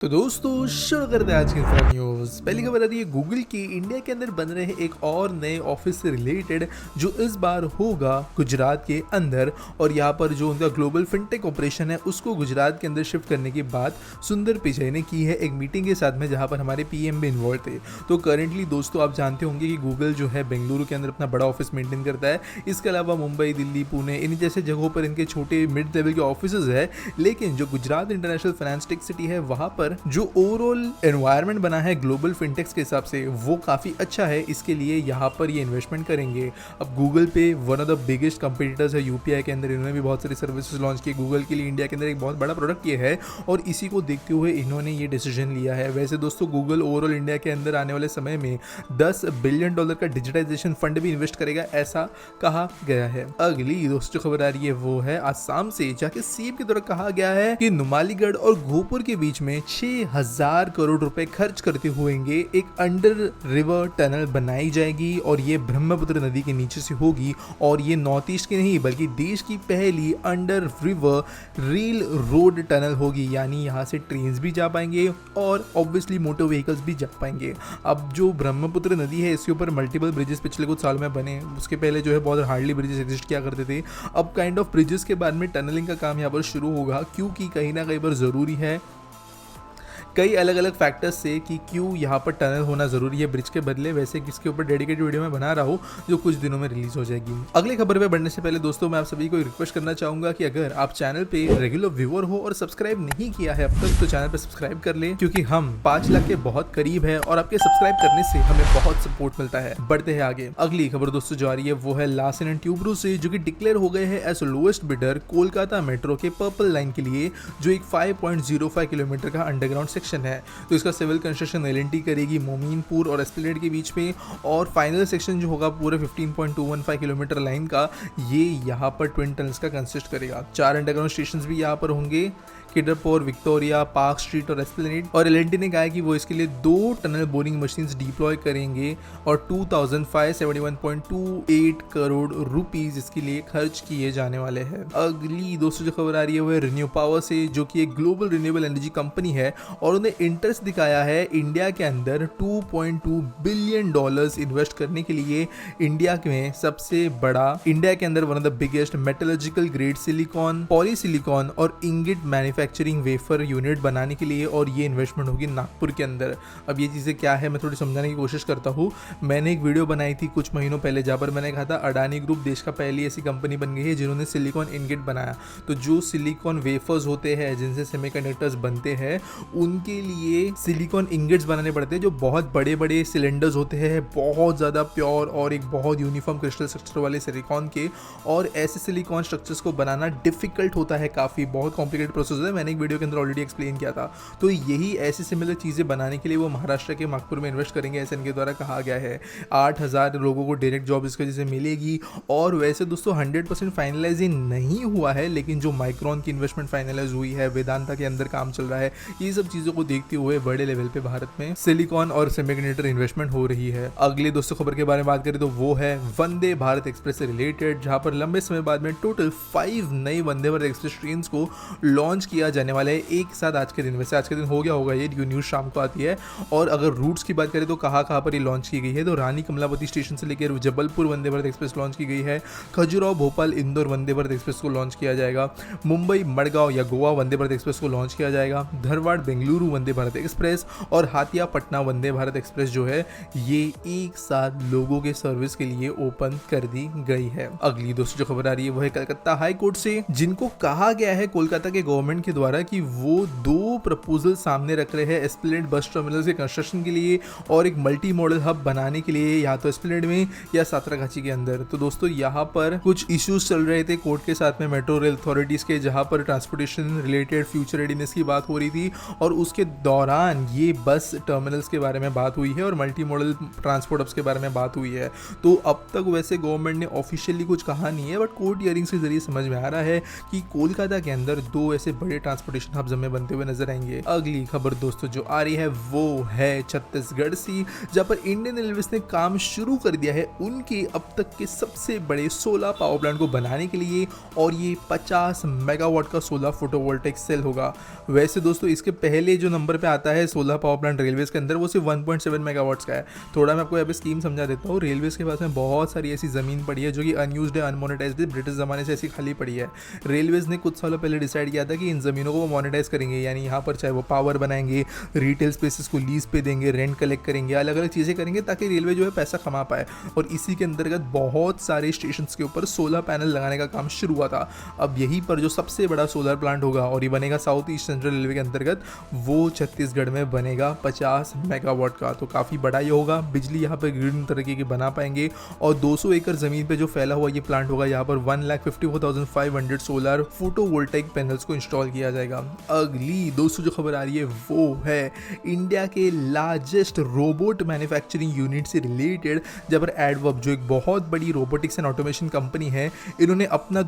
तो दोस्तों शुरू करते हैं आज की न्यूज़। पहली खबर आ रही है गूगल की इंडिया के अंदर बन रहे एक और नए ऑफिस से रिलेटेड, जो इस बार होगा गुजरात के अंदर। और यहाँ पर जो उनका ग्लोबल फिनटेक ऑपरेशन है उसको गुजरात के अंदर शिफ्ट करने की बात सुंदर पिचाई ने की है एक मीटिंग के साथ में, जहाँ पर हमारे पीएम भी इन्वॉल्व थे। तो करेंटली दोस्तों आप जानते होंगे कि गूगल जो है बेंगलुरु के अंदर अपना बड़ा ऑफिस मेंटेन करता है। इसके अलावा मुंबई, दिल्ली, पुणे इन जैसे जगहों पर इनके छोटे मिड लेवल के ऑफिस है। लेकिन जो Gujarat international finance tech city है, वहाँ पर जो ओवरऑल एनवायरनमेंट बना है ग्लोबल फिनटेक्स के हिसाब से वो काफ़ी अच्छा है। इसके लिए यहाँ पर ये इन्वेस्टमेंट करेंगे। अब गूगल पे one of the biggest competitors है यूपीआई के अंदर। इन्होंने भी बहुत सारी सर्विसेज लॉन्च की। गूगल के लिए इंडिया के अंदर एक बहुत बड़ा प्रोडक्ट ये है और इसी को देखते हुए इन्होंने ये डिसीजन लिया है। वैसे दोस्तों गूगल ओवरऑल इंडिया के अंदर आने वाले समय में $10 बिलियन का डिजिटाइजेशन फंड भी इन्वेस्ट करेगा, ऐसा कहा गया है। अगली दोस्तों खबर आ रही है वो है आसाम से, जाके सीएम की तरफ कहा गया है कि नुमालीगढ़ और घोपुर के बीच में 6,000 करोड़ रुपए खर्च करते हुए एक अंडर रिवर टनल बनाई जाएगी और ये ब्रह्मपुत्र नदी के नीचे से होगी। और ये नॉर्थ ईस्ट की नहीं बल्कि देश की पहली under river rail road tunnel होगी। यानी यहाँ से ट्रेन भी जा पाएंगे और ऑब्वियसली मोटर व्हीकल्स भी जा पाएंगे। अब जो ब्रह्मपुत्र नदी है इसके ऊपर मल्टीपल ब्रिजेस पिछले कुछ सालों में बने। उसके पहले जो है बहुत हार्डली ब्रिजेस एग्जिस्ट किया करते थे। अब काइंड ऑफ ब्रिजेस के बाद में टनलिंग का काम यहाँ पर शुरू होगा, क्योंकि कहीं ना कहीं पर ज़रूरी है कई अलग अलग फैक्टर्स से कि क्यों यहाँ पर टनल होना जरूरी है ब्रिज के बदले। वैसे किसके ऊपर डेडिकेटेड वीडियो में बना रहा हूँ जो कुछ दिनों में रिलीज हो जाएगी। अगली खबर पे बढ़ने से पहले दोस्तों मैं आप सभी को रिक्वेस्ट करना चाहूंगा कि अगर आप चैनल पे रेगुलर व्यूअर हो और सब्सक्राइब नहीं किया है अब तक तो चैनल पे सब्सक्राइब कर ले, क्योंकि हम 5 लाख के बहुत करीब है और आपके सब्सक्राइब करने से हमें बहुत सपोर्ट मिलता है। बढ़ते हैं आगे। अगली खबर दोस्तों जो आ रही है वो है लार्सन एंड ट्यूब्रो से, जो कि डिक्लेयर हो गए हैं as lowest bidder Kolkata metro के पर्पल लाइन के लिए, जो एक 5.05 किलोमीटर का अंडरग्राउंड सेक्शन है। तो इसका सिविल कंस्ट्रक्शन एल&टी करेगी मोमीनपुर और एस्प्लेनेड के बीच में। और फाइनल सेक्शन जो होगा पूरे 15.215 किलोमीटर लाइन का, ये यहाँ पर ट्विन टनल्स का कंसिस्ट करेगा। 4 अंडरग्राउंड स्टेशन भी यहाँ पर होंगे, किडरपोर, विक्टोरिया, पार्क स्ट्रीट और एस्प्लेनेड। और एल&टी ने कहा है कि वो इसके लिए 2 टनल बोरिंग मशीन्स डिप्लॉय करेंगे और 2,571.28 करोड़ रुपीस इसके लिए खर्च किए जाने वाले हैं। अगली दोस्तों जो खबर आ रही है वो है रिन्यू पावर से, जो कि एक ग्लोबल रिन्यूएबल एनर्जी कंपनी है और उन्हें इंटरेस्ट दिखाया है इंडिया के अंदर $2.2 बिलियन इन्वेस्ट करने के लिए। इंडिया में सबसे बड़ा, इंडिया के अंदर one of the biggest metallurgical grade silicone, polysilicon और इंगिट मैन्युफैक्चरिंग वेफर यूनिट बनाने के लिए। और ये इन्वेस्टमेंट होगी नागपुर के अंदर। अब ये चीज़ें क्या है मैं थोड़ी समझाने की कोशिश करता हूँ। मैंने एक वीडियो बनाई थी कुछ महीनों पहले जहाँ पर मैंने कहा था अडानी ग्रुप देश का पहली ऐसी कंपनी बन गई है जिन्होंने सिलिकॉन इंगिट बनाया। तो जो सिलिकॉन वेफर्स होते हैं जिनसे सेमीकंडक्टर्स बनते हैं, उनके लिए सिलिकॉन इंगिट्स बनाने पड़ते हैं, जो बहुत बड़े बड़े सिलेंडर्स होते हैं, बहुत ज़्यादा प्योर और एक बहुत यूनिफॉर्म क्रिस्टल स्ट्रक्चर वाले सिलिकॉन के। और ऐसे सिलिकॉन स्ट्रक्चर्स को बनाना डिफिकल्ट होता है, काफ़ी बहुत कॉम्प्लिकेटेड प्रोसेस है। मैंने एक वीडियो के अंदर ऑलरेडी एक्सप्लेन किया था। तो यही ऐसी सिमिलर चीज़ें बनाने के लिए वो महाराष्ट्र के नागपुर में इन्वेस्ट करेंगे, ऐसे इनके द्वारा कहा गया है। 8,000 लोगों को डायरेक्ट जॉब इसकी वजह से मिलेगी। और वैसे दोस्तों 100% फाइनलाइज नहीं हुआ है, लेकिन जो माइक्रोन की इन्वेस्टमेंट फाइनलाइज हुई है, वेदांता के अंदर काम चल रहा है, ये सब चीज़ों को देखते हुए बड़े लेवल पे भारत में सिलिकॉन और सेमीकंडक्टर इन्वेस्टमेंट हो रही है। अगली दोस्तों खबर के बारे में बात करें तो वो है वंदे भारत एक्सप्रेस से रिलेटेड, जहां पर लंबे समय बाद में टोटल 5 नई वंदे भारत एक्सप्रेस ट्रेन को लॉन्च किया जाने वाला है एक साथ आज के दिन। वैसे आज के दिन हो गया होगा, ये न्यूज़ शाम को आती है। और अगर रूट्स की बात करें तो कहाँ पर ये लॉन्च की गई है, तो रानी कमलापति स्टेशन से लेकर जबलपुर वंदे भारत एक्सप्रेस लॉन्च की गई है। खजुराहो, भोपाल, इंदौर वंदे भारत एक्सप्रेस को लॉन्च किया जाएगा। मुंबई, मडगांव या गोवा वंदे भारत एक्सप्रेस को लॉन्च किया जाएगा। धरवाड़, बेंगलुरु वंदे भारत एक्सप्रेस और हातिया, पटना वंदे भारत एक्सप्रेस जो है ये एक साथ लोगों के सर्विस के लिए ओपन कर दी गई है। अगली दोस्तों जो खबर आ रही है वो है कलकत्ता हाई कोर्ट से, जिनको कहा गया है कोलकाता के गवर्नमेंट के द्वारा कि वो 2 प्रपोजल सामने रख रहे हैं एस्प्लेनेड बस टर्मिनल के कंस्ट्रक्शन के लिए और एक मल्टी मॉडल हब बनाने के लिए, या तो एस्प्लेनेड में या सातरागाछी के अंदर। तो दोस्तों यहाँ पर कुछ इश्यूज चल रहे थे कोर्ट के साथ में मेट्रो रेल अथॉरिटीज के, जहाँ पर ट्रांसपोर्टेशन रिलेटेड फ्यूचर रेडीनेस की बात हो रही थी और उसके दौरान ये बस टर्मिनल्स के बारे में बात हुई है और मल्टी मॉडल ट्रांसपोर्ट हब्स के बारे में बात हुई है। तो अब तक वैसे गवर्नमेंट ने ऑफिशियली कुछ कहा नहीं है, बट कोर्ट हियरिंग्स के जरिए समझ में आ रहा है कि कोलकाता के अंदर 2 ऐसे बड़े ट्रांसपोर्टेशन हब्स हमें बनते हुए नजर आएंगे। अगली खबर दोस्तों जो आ रही है वो है छत्तीसगढ़ से, जहाँ पर इंडियन रेलवे ने काम शुरू कर दिया है उनके अब तक के सबसे बड़े सोलर पावर प्लांट को बनाने के लिए, और ये 50 मेगावाट का सोलर फोटोवोल्टेक सेल होगा। वैसे दोस्तों इसके पहले जो नंबर पे आता है सोलर पावर प्लांट रेलवेज के अंदर, वो सिर्फ 1.7 मेगावाट्स का है। थोड़ा मैं आपको यहाँ पे स्कीम समझा देता हूँ। रेलवेज के पास में बहुत सारी ऐसी ज़मीन पड़ी है जो कि अनयूज्ड है, अनमोनेटाइज्ड है, ब्रिटिश ज़माने से ऐसी खाली पड़ी है। रेलवेज ने कुछ सालों पहले डिसाइड किया था कि इन ज़मीनों को वो मोनेटाइज करेंगे, यानी यहाँ पर चाहे वो पावर बनाएंगे, रिटेल स्पेसेस को लीज पे देंगे, रेंट कलेक्ट करेंगे, अलग अलग चीज़ें करेंगे ताकि रेलवे जो है पैसा कमा पाए। और इसी के अंतर्गत बहुत सारे स्टेशन के ऊपर सोलर पैनल लगाने का काम शुरू हुआ था। अब यहीं पर जो सबसे बड़ा सोलर प्लांट होगा और ये बनेगा साउथ ईस्ट सेंट्रल रेलवे के अंतर्गत, वो छत्तीसगढ़ में बनेगा 50 मेगावाट का। तो काफ़ी बड़ा ये होगा। बिजली यहाँ पर ग्रीन तरीके की बना पाएंगे और 200 एकड़ ज़मीन पे जो फैला हुआ ये प्लांट होगा, यहाँ पर 1,54,500 सोलर फोटोवोल्टाइक पैनल्स को इंस्टॉल किया जाएगा। अगली दोस्तों जो खबर आ रही है वो है इंडिया के लार्जेस्ट रोबोट मैन्युफैक्चरिंग यूनिट से रिलेटेड, जब एडवर्ब जो एक बहुत बड़ी रोबोटिक्स एंड ऑटोमेशन कंपनी है, इन्होंने अपना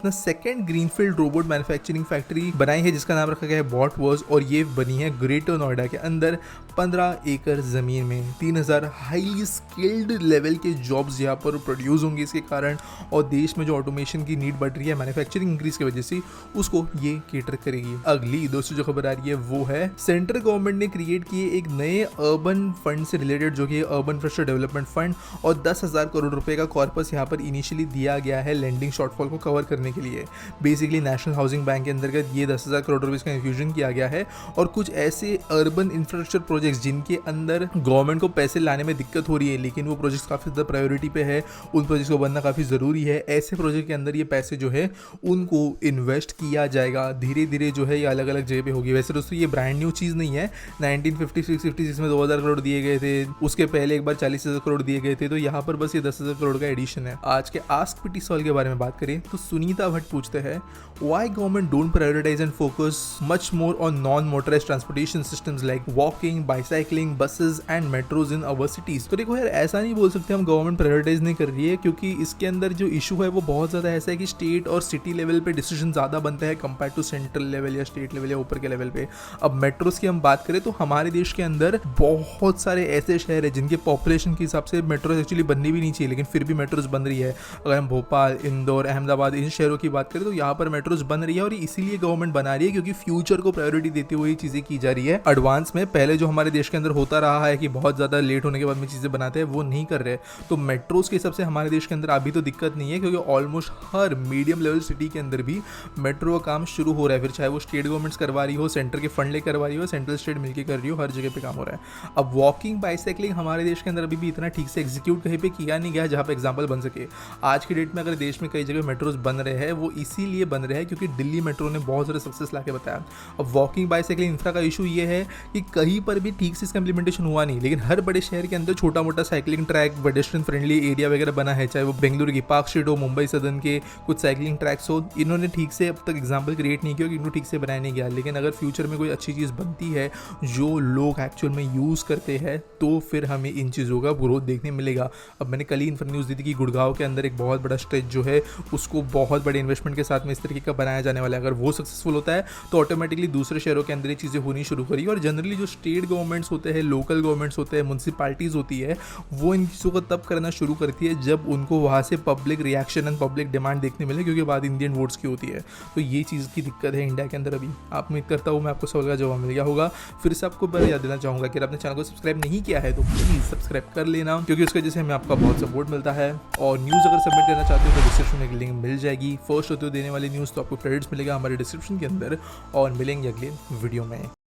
second greenfield robot manufacturing factory बनाई है जिसका नाम रखा गया है बॉटवर्स, और ये बनी है ग्रेटर नोएडा के अंदर 15 एकड़ ज़मीन में। 3000 हाईली स्किल्ड लेवल के जॉब्स यहाँ पर प्रोड्यूस होंगे इसके कारण, और देश में जो ऑटोमेशन की नीड बढ़ रही है मैन्युफैक्चरिंग इंक्रीज की वजह से, उसको ये केटर करेगी। अगली दोस्तों जो खबर आ रही है वो है सेंट्रल गवर्नमेंट ने क्रिएट किए एक नए अर्बन फंड से रिलेटेड, जो कि अर्बन इंफ्रास्ट्रक्चर डेवलपमेंट फंड, और 10,000 करोड़ रुपए का कॉर्पस यहाँ पर इनिशियली दिया गया है लेंडिंग शॉर्टफॉल को कवर करने के लिए। बेसिकली नेशनल हाउसिंग बैंक के अंतर्गत ये 10,000 करोड़ रुपए का इन्फ्यूजन किया गया है, और कुछ ऐसे अर्बन इंफ्रास्ट्रक्चर प्रोजेक्ट्स जिनके अंदर गवर्नमेंट को पैसे लाने में दिक्कत हो रही है, लेकिन वो प्रोजेक्ट्स काफ़ी ज़्यादा प्रायोरिटी पे है, उन प्रोजेक्ट्स को बनना काफ़ी ज़रूरी है, ऐसे प्रोजेक्ट के अंदर ये पैसे जो है उनको इन्वेस्ट किया जाएगा। धीरे धीरे जो है ये अलग अलग जगह पे होगी। वैसे दोस्तों ये ब्रांड न्यू चीज़ नहीं है। 1956-56 में 2,000 करोड़ दिए गए थे, उसके पहले एक बार 40,000 करोड़ दिए गए थे, तो यहाँ पर बस ये 10,000 करोड़ का एडिशन है। आज के आस्क पीटी सवाल के बारे में बात करें तो सुनीता भट्ट पूछते हैं, why government don't prioritize and focus much more on non motorized transportation systems like walking, bicycling, buses and metros in our cities. तो देखो यार, ऐसा नहीं बोल सकते हम गवर्नमेंट प्रायोरिटाइज नहीं कर रही है, क्योंकि इसके अंदर जो इशू है वो बहुत ज़्यादा ऐसा है कि स्टेट और सिटी लेवल पे डिसीजन ज़्यादा बनता है कंपेयर टू सेंट्रल लेवल या स्टेट लेवल या ऊपर के लेवल पे। अब मेट्रोज की हम बात करें तो हमारे देश के अंदर बहुत सारे ऐसे शहर है जिनके पॉपुलेशन के हिसाब से मेट्रोज एक्चुअली बननी भी नहीं चाहिए, लेकिन फिर भी मेट्रोज बन रही है। अगर हम भोपाल, इंदौर, अहमदाबाद इन शहरों की बात करें तो यहाँ पर मेट्रोज बन रही है, और इसीलिए गवर्नमेंट बना रही है क्योंकि फ्यूचर को प्रायोरिटी देते हुए ये चीज़ें की जा रही है। एडवांस में पहले जो हमारे देश के अंदर होता रहा है कि बहुत ज़्यादा लेट होने के बाद में चीज़ें बनाते हैं, वो नहीं कर रहे। तो मेट्रोज के हिसाब से हमारे देश के अंदर अभी तो दिक्कत नहीं है, क्योंकि ऑलमोस्ट हर मीडियम लेवल सिटी के अंदर भी मेट्रो का काम शुरू हो रहा है। फिर चाहे वो स्टेट गवर्नमेंट्स करवा रही हो, सेंटर के फंड ले करवा रही हो, सेंट्रल स्टेट मिलकर कर रही हो, हर जगह पे काम हो रहा है। अब वॉकिंग, बाइसाइकिलिंग हमारे देश के अंदर अभी भी इतना ठीक से एग्जीक्यूट कहीं पे किया नहीं गया जहाँ पे एग्जाम्पल बन सके। आज की डेट में अगर देश में कई जगह मेट्रोज बन रहे हैं, वो इसीलिए बन रहे हैं क्योंकि दिल्ली मेट्रो ने बहुत सारे सक्सेस ला के बताया। अब वॉकिंग, बाइसाइकिलिंग इंफ्रा का इशू ये है कि कहीं पर भी ठीक से इसका इंप्लीमेंटेशन हुआ नहीं, लेकिन हर बड़े शहर के अंदर छोटा मोटा cycling track, pedestrian friendly area वगैरह बना है, चाहे वो बेंगलुरु की पार्क स्ट्रीट हो, मुंबई सदन के कुछ साइकिलिंग ट्रैक्स हो। इन्होंने ठीक से अब तक एग्जाम्पल क्रिएट नहीं किया कि इनको ठीक से बनाया नहीं गया। लेकिन अगर फ्यूचर में कोई अच्छी चीज़ बनती है जो लोग एक्चुअल में यूज़ करते हैं, तो फिर हमें इन चीज़ों का ग्रोथ देखने मिलेगा। अब मैंने कल ही इन्फॉर्मेशन न्यूज़ दी थी कि गुड़गांव के अंदर एक बहुत बड़ा स्ट्रेच जो है उसको बहुत बड़े इन्वेस्टमेंट के साथ में इस तरीके का बनाया जाने वाला है। अगर वो सक्सेसफुल होता है तो ऑटोमेटिकली दूसरे शहरों के अंदर ये चीज़ें होनी शुरू करेगी। और जनरली जो स्टेट गवर्नमेंट्स होते हैं, लोकल गवर्नमेंट्स होते हैं, म्यूनसिपालिटीज़ होती है, वो इन चीज़ों को तब करना शुरू करती है जब उनको वहाँ से public reaction and public demand देखने मिले, क्योंकि बाद इंडियन वोट्स की होती है। तो ये चीज़ की दिक्कत है इंडिया के अंदर अभी। आप उम्मीद करता हूँ मैं आपको सवाल का जवाब मिल गया होगा। फिर से आपको मैं याद देना चाहूँगा कि आपने चैनल को सब्सक्राइब नहीं किया है तो प्लीज़ सब्सक्राइब कर लेना, क्योंकि उसकी वजह से हमें आपका बहुत सपोर्ट मिलता है। और न्यूज़ अगर सबमिट करना चाहते हो तो डिस्क्रिप्शन में एक लिंक मिल जाएगी। फर्स्ट होते हुए देने वाली न्यूज़ तो आपको क्रेडिट्स मिलेगा हमारे डिस्क्रिप्शन के अंदर। और मिलेंगे अगले वीडियो में।